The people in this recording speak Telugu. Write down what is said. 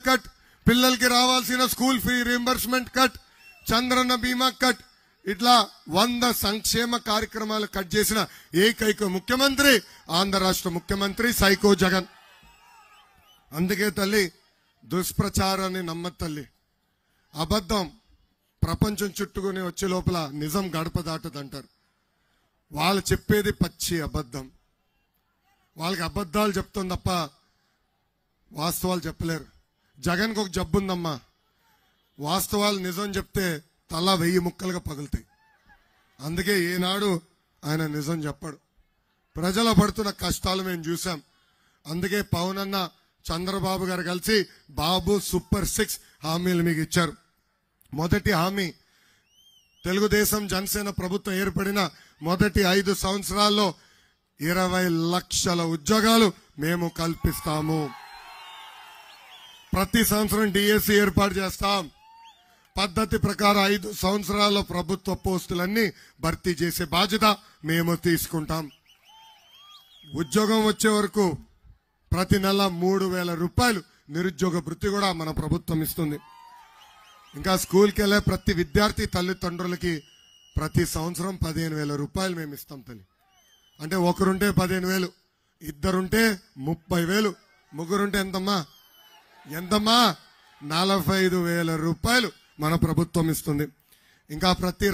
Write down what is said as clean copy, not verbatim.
కట్, పిల్లలకి రావాల్సిన school fee reimbursement cut, Chandranna బీమా కట్, ఇట్లా 100 సంక్షేమ కార్యక్రమాలు కట్ చేసిన ఏకైక ముఖ్యమంత్రి ఆంధ్ర రాష్ట్ర ముఖ్యమంత్రి సైకో జగన్. అందుకే తల్లి దుష్ప్రచారాన్ని నమ్మద్దు తల్లి. అబద్ధం ప్రపంచం చుట్టుకుని వచ్చే లోపల నిజం గడప దాటదంటారు. వాళ్ళు చెప్పేది పచ్చి అబద్ధం. వాళ్ళకి అబద్ధాలు చెప్తుంది తప్ప వాస్తవాలు చెప్పలేరు. జగన్కి ఒక జబ్బు ఉందమ్మా, వాస్తవాలు నిజం చెప్తే తల 1000 ముక్కలుగా పగులుతాయి. అందుకే ఏనాడు ఆయన నిజం చెప్పడు. ప్రజలు పడుతున్న కష్టాలు మేము చూసాం. అందుకే పవన్ అన్న చంద్రబాబు గారు కలిసి బాబు సూపర్ 6 హామీలు మీకు ఇచ్చారు. మొదటి హామీ, తెలుగుదేశం జనసేన ప్రభుత్వం ఏర్పడిన మొదటి 5 సంవత్సరాల్లో 20 లక్షల ఉద్యోగాలు మేము కల్పిస్తాము. ప్రతి సంవత్సరం డిఎస్సి ఏర్పాటు చేస్తాం. పద్ధతి ప్రకారం 5 సంవత్సరాల్లో ప్రభుత్వ పోస్టులన్నీ భర్తీ చేసే బాధ్యత మేము తీసుకుంటాం. ఉద్యోగం వచ్చే వరకు ప్రతి నెల 3,000 రూపాయలు నిరుద్యోగ భృతి కూడా మన ప్రభుత్వం ఇస్తుంది. ఇంకా స్కూల్కి వెళ్ళే ప్రతి విద్యార్థి తల్లిదండ్రులకి ప్రతి సంవత్సరం 15,000 రూపాయలు మేము ఇస్తాం తల్లి. అంటే ఒకరుంటే 15,000, ఇద్దరుంటే 30,000, ముగ్గురుంటే ఎంతమ్మా 45,000 రూపాయలు మన ప్రభుత్వం ఇస్తుంది. ఇంకా ప్రతి